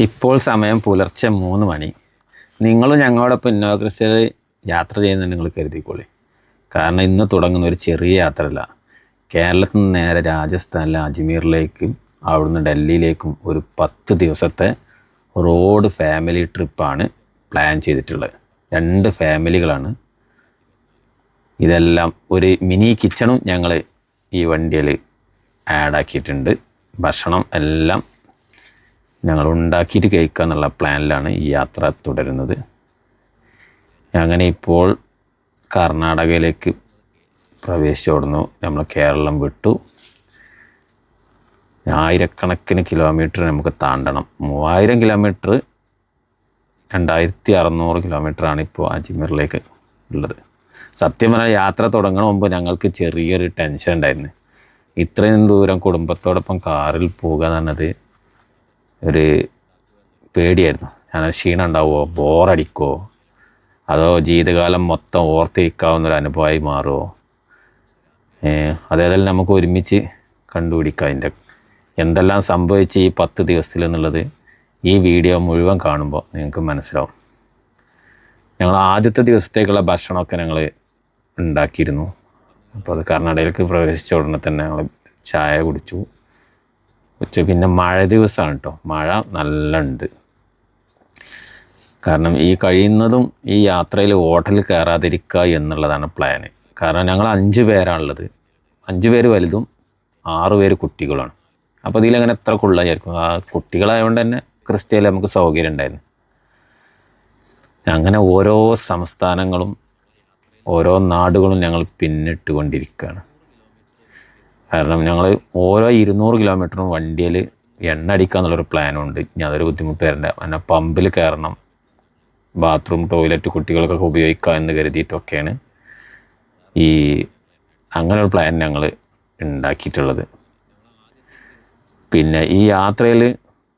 ഇപ്പോൾ സമയം പുലർച്ചെ 3 മണി. നിങ്ങളും ഞങ്ങളോടൊപ്പം ഇന്നോവ ക്രിസ്റ്റയിൽ യാത്ര ചെയ്യുന്നുണ്ട് നിങ്ങൾ കരുതിക്കോളി. കാരണം ഇന്ന് തുടങ്ങുന്ന ഒരു ചെറിയ യാത്രയല്ല. കേരളത്തിൽ നിന്ന് നേരെ രാജസ്ഥാനിലെ അജ്മീറിലേക്കും അവിടുന്ന് ഡൽഹിയിലേക്കും ഒരു 10 ദിവസത്തെ റോഡ് ഫാമിലി ട്രിപ്പാണ് പ്ലാൻ ചെയ്തിട്ടുള്ളത്. 2 ഫാമിലികളാണ്. ഇതെല്ലാം ഒരു മിനി കിച്ചണും ഞങ്ങൾ ഈ വണ്ടിയിൽ ആഡാക്കിയിട്ടുണ്ട്. ഭക്ഷണം എല്ലാം ഞങ്ങൾ ഉണ്ടാക്കിയിട്ട് കഴിക്കുക എന്നുള്ള പ്ലാനിലാണ് ഈ യാത്ര തുടരുന്നത്. അങ്ങനെ ഇപ്പോൾ കർണാടകയിലേക്ക് പ്രവേശിച്ചോടുന്നു. നമ്മൾ കേരളം വിട്ടു. ആയിരക്കണക്കിന് കിലോമീറ്റർ നമുക്ക് താണ്ടണം. 3000 കിലോമീറ്റർ 2600 കിലോമീറ്ററാണ് ഇപ്പോൾ അജ്മീറിലേക്ക് ഉള്ളത്. സത്യം പറഞ്ഞാൽ യാത്ര തുടങ്ങുന്ന മുമ്പ് ഞങ്ങൾക്ക് ചെറിയൊരു ടെൻഷൻ ഉണ്ടായിരുന്നു. ഇത്രയും ദൂരം കുടുംബത്തോടൊപ്പം കാറിൽ പോകുക എന്ന് പറഞ്ഞത് ഒരു പേടിയായിരുന്നു. ഞാൻ ക്ഷീണം ഉണ്ടാവുമോ, ബോറടിക്കുമോ, അതോ ജീവിതകാലം മൊത്തം ഓർത്തിരിക്കാവുന്നൊരു അനുഭവമായി മാറുമോ, അതേതെല്ലാം നമുക്ക് ഒരുമിച്ച് കണ്ടുപിടിക്കാം. അതിൻ്റെ എന്തെല്ലാം സംഭവിച്ച് ഈ 10 ദിവസത്തിൽ എന്നുള്ളത് ഈ വീഡിയോ മുഴുവൻ കാണുമ്പോൾ നിങ്ങൾക്ക് മനസ്സിലാവും. ഞങ്ങൾ ആദ്യത്തെ ദിവസത്തേക്കുള്ള ഭക്ഷണമൊക്കെ ഞങ്ങൾ ഉണ്ടാക്കിയിരുന്നു. അപ്പോൾ അത് കർണാടകയിലേക്ക് പ്രവേശിച്ച ഉടനെ തന്നെ ഞങ്ങൾ ചായ കുടിച്ചു. പിന്നെ മഴ ദിവസമാണ് കേട്ടോ. മഴ നല്ല ഉണ്ട്. കാരണം ഈ കഴിയുന്നതും ഈ യാത്രയിൽ ഹോട്ടലിൽ കയറാതിരിക്കുക എന്നുള്ളതാണ് പ്ലാന്. കാരണം ഞങ്ങൾ 5 പേരാണുള്ളത്. 5 പേര് വലുതും 6 പേര് കുട്ടികളാണ്. അപ്പോൾ ഇതിലങ്ങനെ എത്ര കൊള്ളായിരിക്കും. ആ കുട്ടികളായതുകൊണ്ട് തന്നെ ക്രിസ്റ്റയിൽ നമുക്ക് സൗകര്യം ഉണ്ടായിരുന്നു. അങ്ങനെ ഓരോ സംസ്ഥാനങ്ങളും ഓരോ നാടുകളും ഞങ്ങൾ പിന്നിട്ട് കൊണ്ടിരിക്കുകയാണ്. കാരണം ഞങ്ങൾ ഓരോ 200 കിലോമീറ്ററും വണ്ടിയിൽ എണ്ണ അടിക്കുക എന്നുള്ളൊരു പ്ലാനുണ്ട്. ഇനി അതൊരു ബുദ്ധിമുട്ട് വരണ്ട. പിന്നെ പമ്പിൽ കയറണം, ബാത്റൂം ടോയ്ലറ്റ് കുട്ടികൾക്കൊക്കെ ഉപയോഗിക്കുക എന്ന് കരുതിയിട്ടൊക്കെയാണ് അങ്ങനെ ഒരു പ്ലാൻ ഞങ്ങൾ ഉണ്ടാക്കിയിട്ടുള്ളത്. പിന്നെ ഈ യാത്രയിൽ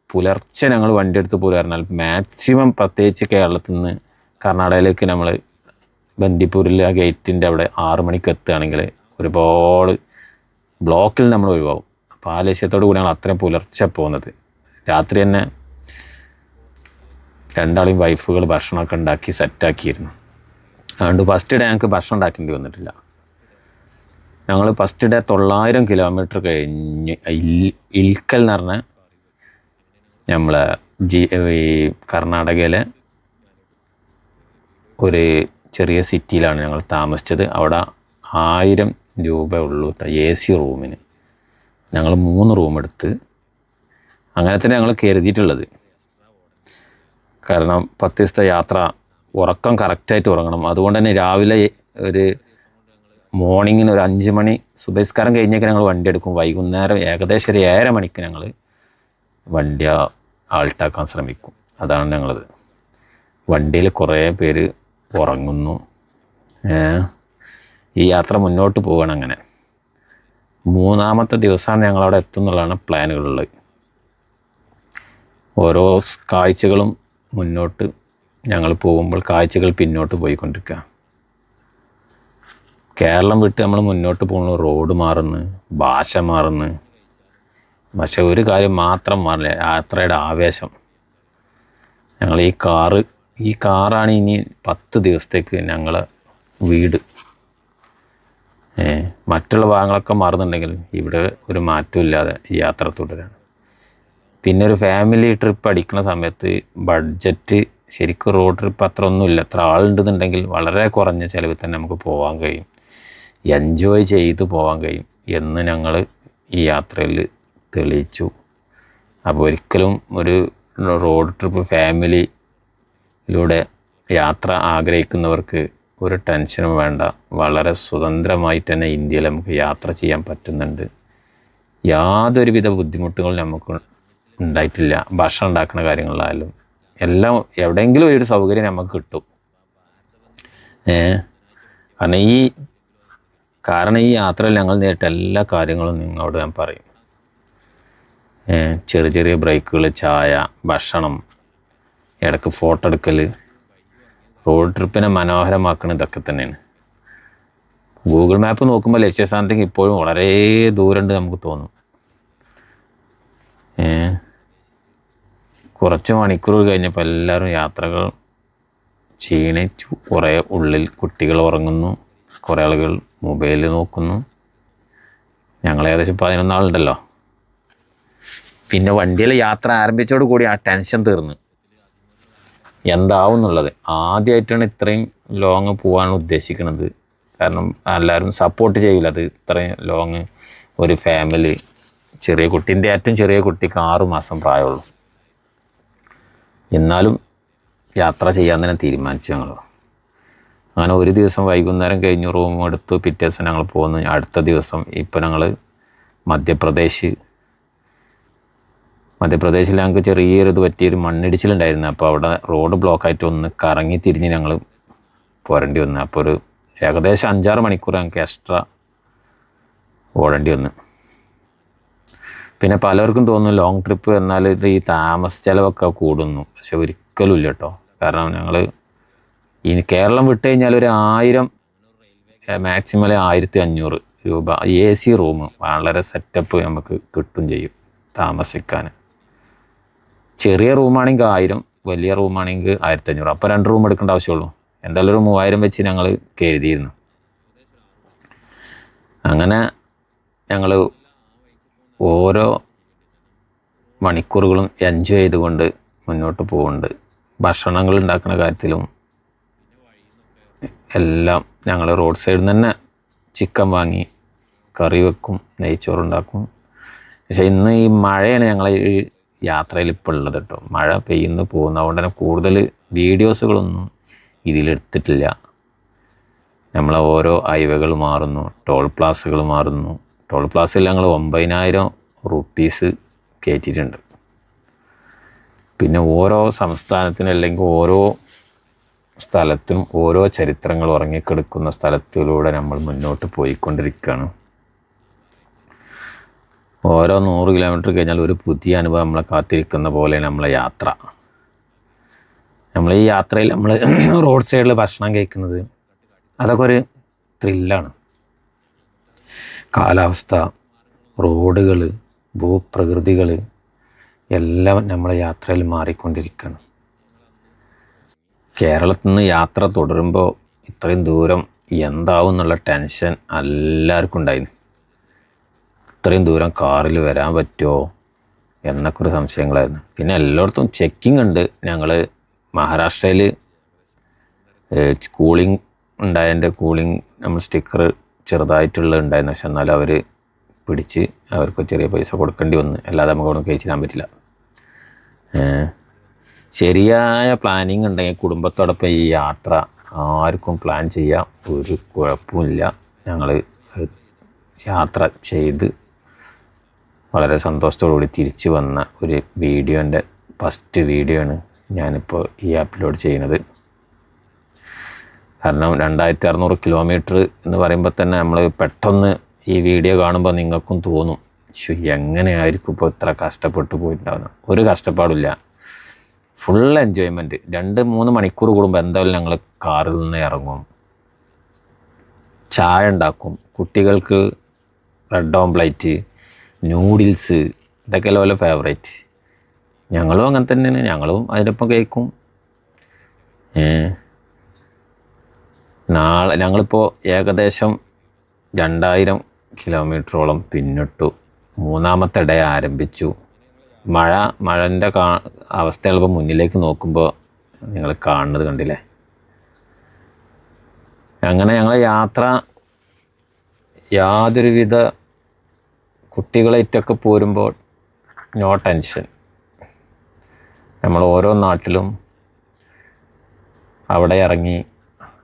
പുലർച്ചെ ഞങ്ങൾ വണ്ടി എടുത്ത് പോരാറിനാൽ മാക്സിമം പ്രത്യേകിച്ച് കേരളത്തിൽ നിന്ന് കർണാടകയിലേക്ക് നമ്മൾ ബന്ദിപ്പൂരിൽ ആ ഗേറ്റിൻ്റെ അവിടെ 6 മണിക്ക് എത്തുകയാണെങ്കിൽ ഒരുപാട് ബ്ലോക്കിൽ നമ്മൾ ഒഴിവാകും. അപ്പോൾ ആ ലക്ഷ്യത്തോടു കൂടിയാണ് അത്രയും പുലർച്ചെ പോകുന്നത്. രാത്രി തന്നെ 2 വൈഫുകൾ ഭക്ഷണമൊക്കെ ഉണ്ടാക്കി സെറ്റാക്കിയിരുന്നു. അതുകൊണ്ട് ഫസ്റ്റ് ഡേ ഞങ്ങൾക്ക് ഭക്ഷണം ഉണ്ടാക്കേണ്ടി വന്നിട്ടില്ല. ഞങ്ങൾ ഫസ്റ്റ് ഡേ 900 കിലോമീറ്റർ കഴിഞ്ഞ് ഇൽക്കൽ എന്ന് പറഞ്ഞ നമ്മളെ ഈ കർണാടകയിലെ ഒരു ചെറിയ സിറ്റിയിലാണ് ഞങ്ങൾ താമസിച്ചത്. അവിടെ 1000 രൂപ ഉള്ളൂ AC റൂമിന്. ഞങ്ങൾ 3 റൂം എടുത്ത് അങ്ങനെ തന്നെ ഞങ്ങൾ കരുതിയിട്ടുള്ളത്. കാരണം 10 ദിവസത്തെ യാത്ര ഉറക്കം കറക്റ്റായിട്ട് ഉറങ്ങണം. അതുകൊണ്ട് തന്നെ രാവിലെ ഒരു മോർണിംഗിന് ഒരു 5 മണി സുബഹിസ്കാരം കഴിഞ്ഞൊക്കെ ഞങ്ങൾ വണ്ടി എടുക്കും. വൈകുന്നേരം ഏകദേശം ഒരു 7:30 മണിക്ക് ഞങ്ങൾ വണ്ടി ആൾട്ടാക്കാൻ ശ്രമിക്കും. അതാണ് ഞങ്ങളത്. വണ്ടിയിൽ കുറേ പേര് ഉറങ്ങുന്നു. ഈ യാത്ര മുന്നോട്ട് പോവുകയാണ്. അങ്ങനെ 3-ാമത്തെ ദിവസമാണ് ഞങ്ങളവിടെ എത്തുന്നുള്ളതാണ് പ്ലാനുകളുള്ളത്. ഓരോ കാഴ്ചകളും മുന്നോട്ട് ഞങ്ങൾ പോകുമ്പോൾ കാഴ്ചകൾ പിന്നോട്ട് പോയിക്കൊണ്ടിരിക്കുക. കേരളം വിട്ട് നമ്മൾ മുന്നോട്ട് പോകുന്നു, റോഡ് മാറുന്നു, ഭാഷ മാറുന്നു. പക്ഷെ ഒരു കാര്യം മാത്രം മാറില്ല, യാത്രയുടെ ആവേശം. ഞങ്ങൾ ഈ കാറാണ് ഇനി 10 ദിവസത്തേക്ക് ഞങ്ങളെ വീട്. മറ്റുള്ള ഭാഗങ്ങളൊക്കെ മാറുന്നുണ്ടെങ്കിൽ ഇവിടെ ഒരു മാറ്റവും ഇല്ലാതെ ഈ യാത്ര തുടരാണ്. പിന്നെ ഒരു ഫാമിലി ട്രിപ്പ് അടിക്കുന്ന സമയത്ത് ബഡ്ജറ്റ് ശരിക്കും റോഡ് ട്രിപ്പ് അത്ര ഒന്നുമില്ല. എത്ര ആളുണ്ടെന്നുണ്ടെങ്കിൽ വളരെ കുറഞ്ഞ ചിലവിൽ തന്നെ നമുക്ക് പോകാൻ കഴിയും, എൻജോയ് ചെയ്ത് പോകാൻ കഴിയും എന്ന് ഞങ്ങൾ ഈ യാത്രയിൽ തെളിയിച്ചു. അപ്പോൾ ഒരിക്കലും ഒരു റോഡ് ട്രിപ്പ് ഫാമിലിയിലൂടെ യാത്ര ആഗ്രഹിക്കുന്നവർക്ക് ഒരു ടെൻഷനും വേണ്ട. വളരെ സ്വതന്ത്രമായിട്ട് തന്നെ ഇന്ത്യയിൽ നമുക്ക് യാത്ര ചെയ്യാൻ പറ്റുന്നുണ്ട്. യാതൊരുവിധ ബുദ്ധിമുട്ടുകളും നമുക്ക് ഉണ്ടായിട്ടില്ല. ഭക്ഷണം ഉണ്ടാക്കുന്ന കാര്യങ്ങളിലായാലും എല്ലാം എവിടെയെങ്കിലും ഒരു സൗകര്യം നമുക്ക് കിട്ടും. കാരണം ഈ യാത്രയിൽ ഞങ്ങൾ നേരിട്ട എല്ലാ കാര്യങ്ങളും നിങ്ങളോട് ഞാൻ പറയും. ചെറിയ ചെറിയ ബ്രേക്കുകൾ, ചായ, ഭക്ഷണം, ഇടയ്ക്ക് ഫോട്ടോ എടുക്കൽ, റോഡ് ട്രിപ്പിനെ മനോഹരമാക്കുന്നത് ഇതൊക്കെ തന്നെയാണ്. ഗൂഗിൾ മാപ്പ് നോക്കുമ്പോൾ ലക്ഷ്യസ്ഥാനത്തേക്ക് ഇപ്പോഴും വളരെ ദൂരമുണ്ട് നമുക്ക് തോന്നും. കുറച്ച് മണിക്കൂർ കഴിഞ്ഞപ്പോൾ എല്ലാവരും യാത്രകൾ ക്ഷീണിച്ചു. കുറേ ഉള്ളിൽ കുട്ടികൾ ഉറങ്ങുന്നു, കുറേ ആളുകൾ മൊബൈൽ നോക്കുന്നു. ഞങ്ങൾ ഏകദേശം 11 ആളുണ്ടല്ലോ. പിന്നെ വണ്ടിയിൽ യാത്ര ആരംഭിച്ചോട് കൂടി ആ ടെൻഷൻ തീർന്ന് എന്താവും എന്നുള്ളത്. ആദ്യമായിട്ടാണ് ഇത്രയും ലോങ് പോകാൻ ഉദ്ദേശിക്കുന്നത്. കാരണം എല്ലാവരും സപ്പോർട്ട് ചെയ്യില്ല. അത് ഇത്രയും ലോങ് ഒരു ഫാമിലി, ചെറിയ കുട്ടീൻ്റെ ഏറ്റവും ചെറിയ കുട്ടിക്ക് 6 മാസം പ്രായമുള്ളൂ. എന്നാലും യാത്ര ചെയ്യാൻ തന്നെ തീരുമാനിച്ചു ഞങ്ങൾ. അങ്ങനെ ഒരു ദിവസം വൈകുന്നേരം കഴിഞ്ഞ് റൂം എടുത്തു. പിറ്റേ ദിവസം ഞങ്ങൾ പോകുന്നു. അടുത്ത ദിവസം ഇപ്പോൾ ഞങ്ങൾ മധ്യപ്രദേശിൽ ഞങ്ങൾക്ക് ചെറിയൊരു ഇത് പറ്റിയൊരു മണ്ണിടിച്ചിലുണ്ടായിരുന്നു. അപ്പോൾ അവിടെ റോഡ് ബ്ലോക്കായിട്ട് ഒന്ന് കറങ്ങി തിരിഞ്ഞ് ഞങ്ങൾ പോരേണ്ടി വന്നു. അപ്പോൾ ഒരു ഏകദേശം 5-6 മണിക്കൂർ ഞങ്ങൾക്ക് എക്സ്ട്രാ ഓടേണ്ടി വന്നു. പിന്നെ പലർക്കും തോന്നുന്നു ലോങ് ട്രിപ്പ് എന്നാൽ ഇത് ഈ താമസ ചിലവൊക്കെ കൂടുന്നു. പക്ഷെ ഒരിക്കലും ഇല്ല കേട്ടോ. കാരണം ഞങ്ങൾ ഈ കേരളം വിട്ട് കഴിഞ്ഞാൽ ഒരു 1000, മാക്സിമം 1500 രൂപ AC റൂം വളരെ സെറ്റപ്പ് നമുക്ക് കിട്ടും ചെയ്യും താമസിക്കാൻ. ചെറിയ റൂമാണെങ്കിൽ 1000, വലിയ റൂമാണെങ്കിൽ 1500. അപ്പോൾ 2 റൂം എടുക്കേണ്ട ആവശ്യമുള്ളൂ. എന്തായാലും ഒരു 3000 വെച്ച് ഞങ്ങൾ കരുതിയിരുന്നു. അങ്ങനെ ഞങ്ങൾ ഓരോ മണിക്കൂറുകളും എൻജോയ് ചെയ്തുകൊണ്ട് മുന്നോട്ട് പോകുന്നുണ്ട്. ഭക്ഷണങ്ങൾ ഉണ്ടാക്കുന്ന കാര്യത്തിലും എല്ലാം ഞങ്ങൾ റോഡ് സൈഡിൽ നിന്ന് തന്നെ ചിക്കൻ വാങ്ങി കറി വെക്കും, നെയ്ച്ചോറുണ്ടാക്കും. പക്ഷേ ഇന്ന് ഈ മഴയാണ് ഞങ്ങൾ ഈ യാത്രയിൽ ഇപ്പോൾ ഉള്ളത് കേട്ടോ. മഴ പെയ്യുന്നു പോകുന്നു. അതുകൊണ്ട് തന്നെ കൂടുതൽ വീഡിയോസുകളൊന്നും ഇതിലെടുത്തിട്ടില്ല. നമ്മളെ ഓരോ ഹൈവേകൾ മാറുന്നു, ടോൾ പ്ലാസകൾ മാറുന്നു. ടോൾ പ്ലാസയിൽ ഞങ്ങൾ 9000 റുപ്പീസ് കയറ്റിയിട്ടുണ്ട്. പിന്നെ ഓരോ സംസ്ഥാനത്തിനും അല്ലെങ്കിൽ ഓരോ സ്ഥലത്തും ഓരോ ചരിത്രങ്ങൾ ഉറങ്ങിക്കിടക്കുന്ന സ്ഥലത്തിലൂടെ നമ്മൾ മുന്നോട്ട് പോയിക്കൊണ്ടിരിക്കുകയാണ്. ഓരോ 100 കിലോമീറ്റർ കഴിഞ്ഞാൽ ഒരു പുതിയ അനുഭവം നമ്മളെ കാത്തിരിക്കുന്ന പോലെയാണ് നമ്മളെ യാത്ര. നമ്മൾ ഈ യാത്രയിൽ നമ്മൾ റോഡ് സൈഡിൽ ഭക്ഷണം കഴിക്കുന്നത് അതൊക്കെ ഒരു ത്രില്ലാണ്. കാലാവസ്ഥ, റോഡുകൾ, ഭൂപ്രകൃതികൾ എല്ലാം നമ്മളെ യാത്രയിൽ മാറിക്കൊണ്ടിരിക്കുകയാണ്. കേരളത്തിൽ നിന്ന് യാത്ര തുടരുമ്പോൾ ഇത്രയും ദൂരം എന്താവും എന്നുള്ള ടെൻഷൻ എല്ലാവർക്കും ഉണ്ടായിരുന്നു. ഇത്രയും ദൂരം കാറിൽ വരാൻ പറ്റുമോ എന്നൊക്കെ ഒരു സംശയങ്ങളായിരുന്നു. പിന്നെ എല്ലായിടത്തും ചെക്കിംഗ് ഉണ്ട്. ഞങ്ങൾ മഹാരാഷ്ട്രയിൽ കൂളിംഗ് ഉണ്ടായതിൻ്റെ കൂളിംഗ് നമ്മൾ സ്റ്റിക്കർ ചെറുതായിട്ടുള്ള ഉണ്ടായിരുന്നു. പക്ഷെ എന്നാലും അവർ പിടിച്ച് അവർക്ക് ചെറിയ പൈസ കൊടുക്കേണ്ടി വന്നു. അല്ലാതെ നമുക്ക് അവിടെ കഴിച്ചിടാൻ പറ്റില്ല. ശരിയായ പ്ലാനിങ് ഉണ്ടെങ്കിൽ കുടുംബത്തോടൊപ്പം ഈ യാത്ര ആർക്കും പ്ലാൻ ചെയ്യാം, ഒരു കുഴപ്പമില്ല. ഞങ്ങൾ യാത്ര ചെയ്ത് വളരെ സന്തോഷത്തോടുകൂടി തിരിച്ചു വന്ന ഒരു വീഡിയോൻ്റെ ഫസ്റ്റ് വീഡിയോ ആണ് ഞാനിപ്പോൾ ഈ അപ്ലോഡ് ചെയ്യുന്നത്. കാരണം 2600 കിലോമീറ്റർ എന്ന് പറയുമ്പോൾ തന്നെ നമ്മൾ പെട്ടെന്ന് ഈ വീഡിയോ കാണുമ്പോൾ നിങ്ങൾക്കും തോന്നും, എങ്ങനെയായിരിക്കും ഇപ്പോൾ ഇത്ര കഷ്ടപ്പെട്ട് പോയിട്ടുണ്ടാകുന്നത്. ഒരു കഷ്ടപ്പാടില്ല, ഫുൾ എൻജോയ്മെൻറ്റ്. 2-3 മണിക്കൂർ കൂടുമ്പോൾ എന്തായാലും ഞങ്ങൾ കാറിൽ നിന്ന് ഇറങ്ങും, ചായ ഉണ്ടാക്കും, കുട്ടികൾക്ക് ബ്രെഡ് ഓംപ്ലേറ്റ്, നൂഡിൽസ്, ഇതൊക്കെയല്ല പോലെ ഫേവറേറ്റ്. ഞങ്ങളും അങ്ങനെ തന്നെയാണ്, ഞങ്ങളും അതിനൊപ്പം കഴിക്കും. നാളെ ഞങ്ങളിപ്പോൾ ഏകദേശം 2000 കിലോമീറ്ററോളം പിന്നിട്ടു. 3ാമത്തെ ഡേ ആരംഭിച്ചു. മഴൻ്റെ അവസ്ഥ ചിലപ്പോൾ മുന്നിലേക്ക് നോക്കുമ്പോൾ നിങ്ങൾ കാണുന്നത് കണ്ടില്ലേ. അങ്ങനെ ഞങ്ങളെ യാത്ര യാതൊരുവിധ കുട്ടികളായിട്ടൊക്കെ പോരുമ്പോൾ നോ ടെൻഷൻ. നമ്മൾ ഓരോ നാട്ടിലും അവിടെ ഇറങ്ങി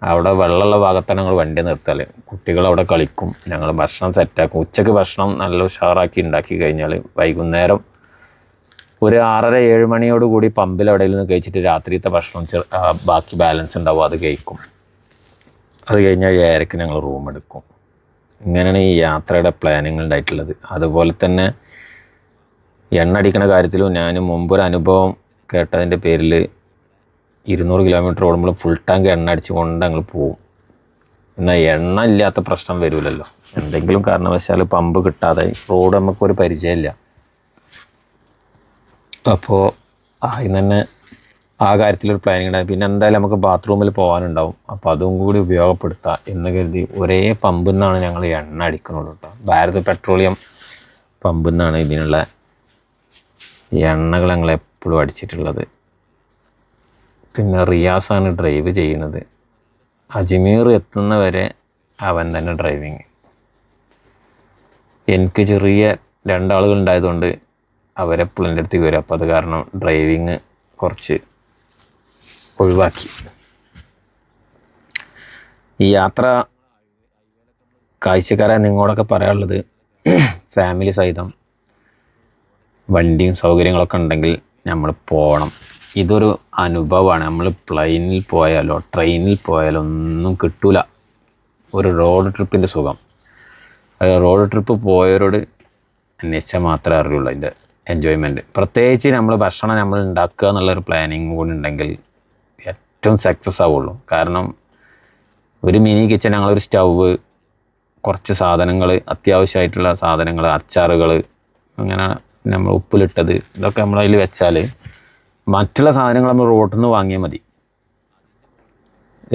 അവിടെ വെള്ളമുള്ള ഭാഗത്താണ് ഞങ്ങൾ വണ്ടി നിർത്തൽ. കുട്ടികളവിടെ കളിക്കും, ഞങ്ങൾ ഭക്ഷണം സെറ്റാക്കും. ഉച്ചയ്ക്ക് ഭക്ഷണം നല്ല ഉഷാറാക്കി ഉണ്ടാക്കി കഴിഞ്ഞാൽ വൈകുന്നേരം ഒരു 6:30-7 മണിയോടുകൂടി പമ്പിൽ എവിടെയിൽ നിന്ന് കഴിച്ചിട്ട് രാത്രിയത്തെ ഭക്ഷണം ബാക്കി ബാലൻസ് ഉണ്ടാവും, അത് കഴിക്കും. അത് കഴിഞ്ഞാൽ 7:30-ക്ക് ഞങ്ങൾ റൂം എടുക്കും. ഇങ്ങനെയാണ് ഈ യാത്രയുടെ പ്ലാനിങ് ഉണ്ടായിട്ടുള്ളത്. അതുപോലെ തന്നെ എണ്ണ അടിക്കുന്ന കാര്യത്തിലും ഞാൻ മുമ്പൊരു അനുഭവം കേട്ടതിൻ്റെ പേരിൽ 200 കിലോമീറ്റർ ഓടുമ്പോൾ ഫുൾ ടാങ്ക് എണ്ണ അടിച്ചുകൊണ്ട് ഞങ്ങൾ പോവും. എന്നാൽ എണ്ണ ഇല്ലാത്ത പ്രശ്നം വരില്ലല്ലോ. എന്തെങ്കിലും കാരണവശാൽ പമ്പ് കിട്ടാതെ റോഡ് നമുക്കൊരു പരിചയമില്ല. അപ്പോൾ ആദ്യം തന്നെ ആ കാര്യത്തിലൊരു പ്ലാനിങ് ഉണ്ടായി. പിന്നെ എന്തായാലും നമുക്ക് ബാത്റൂമിൽ പോകാനുണ്ടാവും, അപ്പോൾ അതും കൂടി ഉപയോഗപ്പെടുത്താം എന്ന് കരുതി ഒരേ പമ്പിൽ നിന്നാണ് ഞങ്ങൾ എണ്ണ അടിക്കുന്നുള്ളൂ കേട്ടോ. ഭാരത് പെട്രോളിയം പമ്പിൽ നിന്നാണ് ഇതിനുള്ള എണ്ണകൾ ഞങ്ങൾ എപ്പോഴും അടിച്ചിട്ടുള്ളത്. പിന്നെ റിയാസാണ് ഡ്രൈവ് ചെയ്യുന്നത്. അജ്മീർ എത്തുന്നവരെ അവൻ തന്നെ ഡ്രൈവിങ്. എനിക്ക് ചെറിയ 2 ആളുകൾ ഉണ്ടായതുകൊണ്ട് അവരെപ്പോഴും എൻ്റെ അടുത്തേക്ക് വരും. അപ്പോൾ അത് കാരണം ഡ്രൈവിങ് കുറച്ച് ഒഴിവാക്കി. ഈ യാത്ര കാഴ്ചക്കാരായ നിങ്ങളോടൊക്കെ പറയാനുള്ളത്, ഫാമിലി സഹിതം വണ്ടിയും സൗകര്യങ്ങളൊക്കെ ഉണ്ടെങ്കിൽ നമ്മൾ പോകണം. ഇതൊരു അനുഭവമാണ്. നമ്മൾ പ്ലെയിനിൽ പോയാലോ ട്രെയിനിൽ പോയാലോ ഒന്നും കിട്ടൂല ഒരു റോഡ് ട്രിപ്പിൻ്റെ സുഖം. അത് റോഡ് ട്രിപ്പ് പോയവരോട് അന്വേഷിച്ചാൽ മാത്രമേ അറിയുള്ളൂ അതിൻ്റെ എൻജോയ്മെൻറ്റ്. പ്രത്യേകിച്ച് നമ്മൾ ഭക്ഷണം നമ്മൾ ഉണ്ടാക്കുക എന്നുള്ളൊരു പ്ലാനിങ് കൂടി ഉണ്ടെങ്കിൽ ഏറ്റവും സക്സസ് ആവുള്ളൂ. കാരണം ഒരു മിനി കിച്ചൺ, ഞങ്ങളൊരു സ്റ്റൗവ്, കുറച്ച് സാധനങ്ങൾ, അത്യാവശ്യമായിട്ടുള്ള സാധനങ്ങൾ, അച്ചാറുകൾ, അങ്ങനെ നമ്മൾ ഉപ്പിലിട്ടത്, ഇതൊക്കെ നമ്മളതിൽ വെച്ചാൽ മറ്റുള്ള സാധനങ്ങൾ നമ്മൾ റോട്ടിൽ നിന്ന് വാങ്ങിയാൽ മതി.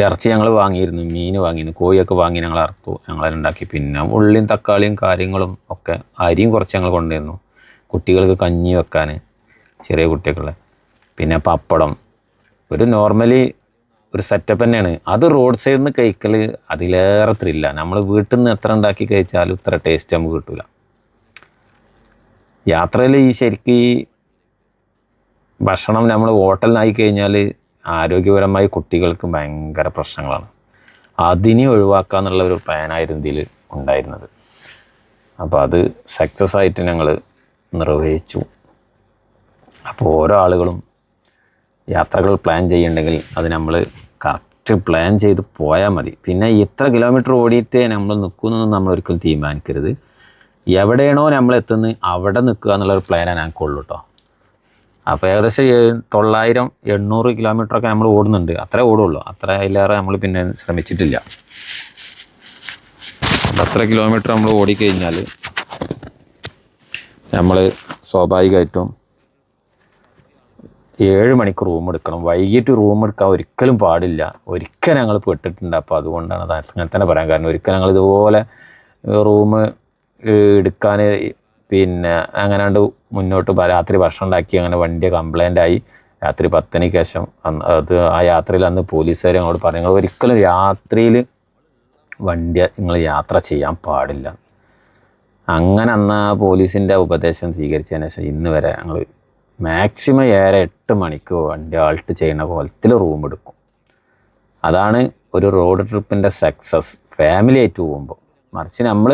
ഇറച്ചി ഞങ്ങൾ വാങ്ങിയിരുന്നു, മീൻ വാങ്ങിയിരുന്നു, കോഴിയൊക്കെ വാങ്ങി ഞങ്ങൾ അറുത്തു, ഞങ്ങളതുണ്ടാക്കി. പിന്നെ ഉള്ളിയും തക്കാളിയും കാര്യങ്ങളും ഒക്കെ, അരിയും കുറച്ച് ഞങ്ങൾ കൊണ്ടുവരുന്നു കുട്ടികൾക്ക് കഞ്ഞി വെക്കാൻ, ചെറിയ കുട്ടികളുള്ള. പിന്നെ പപ്പടം, ഒരു നോർമലി ഒരു സെറ്റപ്പ് തന്നെയാണ്. അത് റോഡ് സൈഡിൽ നിന്ന് കഴിക്കൽ അതിലേറെ ത്രില്ല. നമ്മൾ വീട്ടിൽ നിന്ന് എത്ര ഉണ്ടാക്കി കഴിച്ചാലും ഇത്ര ടേസ്റ്റ് നമുക്ക് കിട്ടില്ല. യാത്രയിൽ ഈ ശരിക്കും ഈ ഭക്ഷണം നമ്മൾ ഹോട്ടലിനായി കഴിഞ്ഞാൽ ആരോഗ്യപരമായി കുട്ടികൾക്ക് ഭയങ്കര പ്രശ്നങ്ങളാണ്. അതിനെ ഒഴിവാക്കുക എന്നുള്ള ഒരു പ്ലാനായിരുന്നു ഇതിൽ ഉണ്ടായിരുന്നത്. അപ്പോൾ അത് സക്സസ് ആയിട്ട് ഞങ്ങൾ നിർവഹിച്ചു. അപ്പോൾ ഓരോ ആളുകളും യാത്രകൾ പ്ലാൻ ചെയ്യുന്നുണ്ടെങ്കിൽ അത് നമ്മൾ കറക്റ്റ് പ്ലാൻ ചെയ്ത് പോയാൽ മതി. പിന്നെ ഇത്ര കിലോമീറ്റർ ഓടിയിട്ട് നമ്മൾ നിൽക്കുന്നതൊന്നും നമ്മളൊരിക്കലും തീരുമാനിക്കരുത്. എവിടെയാണോ നമ്മൾ എത്തുന്നത് അവിടെ നിൽക്കുക എന്നുള്ളൊരു പ്ലാനാണ് ഞങ്ങൾക്കുള്ളൂ കേട്ടോ. അപ്പോൾ ഏകദേശം 900-800 കിലോമീറ്ററൊക്കെ നമ്മൾ ഓടുന്നുണ്ട്. അത്രേ ഓടുള്ളൂ, അത്ര അതിലേറെ നമ്മൾ പിന്നെ ശ്രമിച്ചിട്ടില്ല. അത്ര കിലോമീറ്റർ നമ്മൾ ഓടിക്കഴിഞ്ഞാൽ നമ്മൾ സ്വാഭാവികമായിട്ടും 7 മണിക്ക് റൂം എടുക്കണം. വൈകിട്ട് റൂം എടുക്കാൻ ഒരിക്കലും പാടില്ല. ഒരിക്കൽ ഞങ്ങൾ പെട്ടിട്ടുണ്ട്. അപ്പോൾ അതുകൊണ്ടാണ് അത് അങ്ങനെ തന്നെ പറയാൻ കാരണം. ഒരിക്കൽ ഞങ്ങൾ ഇതുപോലെ റൂം എടുക്കാൻ പിന്നെ അങ്ങനെയാണ്ട് മുന്നോട്ട് രാത്രി ഭക്ഷണം ഉണ്ടാക്കി, അങ്ങനെ വണ്ടി കംപ്ലൈൻ്റ് ആയി. രാത്രി 10 മണിക്ക് ശേഷം അത് ആ യാത്രയിൽ അന്ന് പോലീസുകാർ ഞങ്ങളോട് പറഞ്ഞു, നിങ്ങൾ ഒരിക്കലും രാത്രിയിൽ വണ്ടി നിങ്ങൾ യാത്ര ചെയ്യാൻ പാടില്ല. അങ്ങനെ അന്ന് ആ പോലീസിൻ്റെ ഉപദേശം സ്വീകരിച്ചതിന് ശേഷം ഇന്ന് വരെ ഞങ്ങൾ മാക്സിമം 7-8 മണിക്ക് വണ്ടി ആൾട്ട് ചെയ്യുന്ന പോലത്തിൽ റൂം എടുക്കും. അതാണ് ഒരു റോഡ് ട്രിപ്പിൻ്റെ സക്സസ് ഫാമിലി ആയിട്ട് പോകുമ്പോൾ. മറിച്ച് നമ്മൾ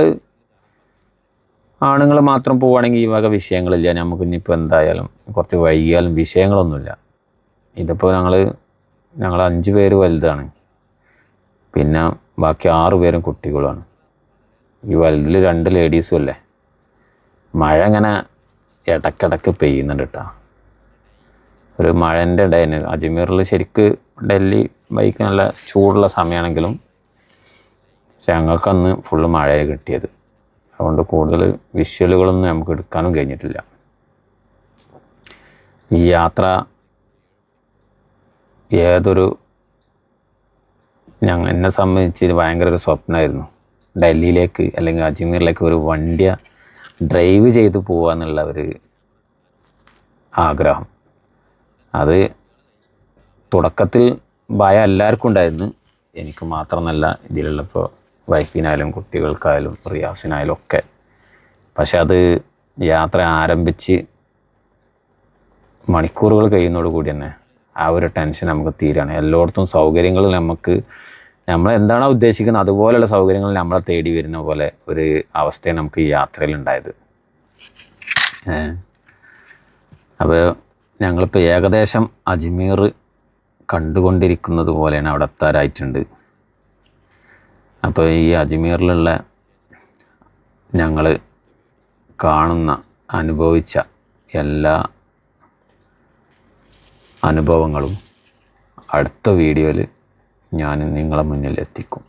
ആണുങ്ങൾ മാത്രം പോവുകയാണെങ്കിൽ ഈ വക വിഷയങ്ങളില്ല. നമുക്ക് ഇനിയിപ്പോൾ എന്തായാലും കുറച്ച് വൈകിയാലും വിഷയങ്ങളൊന്നുമില്ല. ഇതിപ്പോൾ ഞങ്ങൾ 5 പേര് വലുതാണ്, പിന്നെ ബാക്കി 6 പേരും കുട്ടികളുമാണ്. ഈ വലുതിൽ 2 ലേഡീസും അല്ലേ. മഴ ഇങ്ങനെ ഇടയ്ക്കിടയ്ക്ക് പെയ്യുന്നുണ്ട് കേട്ടോ. ഒരു മഴൻ്റെ ഇടയിൽ അജ്മീറിൽ ശരിക്ക് ഡൽഹി ബൈക്ക് നല്ല ചൂടുള്ള സമയമാണെങ്കിലും പക്ഷെ ഞങ്ങൾക്കന്ന് ഫുള്ള് മഴയാണ് കിട്ടിയത്. അതുകൊണ്ട് കൂടുതൽ വിഷ്വലുകളൊന്നും നമുക്ക് എടുക്കാനും കഴിഞ്ഞിട്ടില്ല. ഈ യാത്ര എന്നെ സംബന്ധിച്ച് ഭയങ്കര ഒരു സ്വപ്നമായിരുന്നു. ഡൽഹിയിലേക്ക് അല്ലെങ്കിൽ അജ്മീറിലേക്ക് ഒരു വണ്ടി ഡ്രൈവ് ചെയ്ത് പോവുക എന്നുള്ള ഒരു ആഗ്രഹം. അത് തുടക്കത്തിൽ ഭയം എല്ലാവർക്കും ഉണ്ടായിരുന്നു, എനിക്ക് മാത്രമെന്നല്ല. ഇതിലുള്ളപ്പോൾ വൈഫിനായാലും കുട്ടികൾക്കായാലും റിയാസിനായാലും ഒക്കെ. പക്ഷെ അത് യാത്ര ആരംഭിച്ച് മണിക്കൂറുകൾ കഴിയുന്നതോടുകൂടി തന്നെ ആ ഒരു ടെൻഷൻ നമുക്ക് തീരാണ്. എല്ലായിടത്തും സൗകര്യങ്ങൾ നമ്മൾ എന്താണോ ഉദ്ദേശിക്കുന്നത് അതുപോലെയുള്ള സൗകര്യങ്ങൾ നമ്മളെ തേടി വരുന്ന പോലെ ഒരു അവസ്ഥയാണ് നമുക്ക് ഈ യാത്രയിലുണ്ടായത്. അപ്പോൾ ഞങ്ങളിപ്പോൾ ഏകദേശം അജ്മീർ കണ്ടുകൊണ്ടിരിക്കുന്നത് പോലെയാണ് അവിടെ എത്താറായിട്ടുണ്ട്. അപ്പോൾ ഈ അജ്മീറിലുള്ള ഞങ്ങൾ കാണുന്ന അനുഭവിച്ച എല്ലാ അനുഭവങ്ങളും അടുത്ത വീഡിയോയിൽ ഞാൻ നിങ്ങളെ മുന്നിൽ എത്തിക്കും.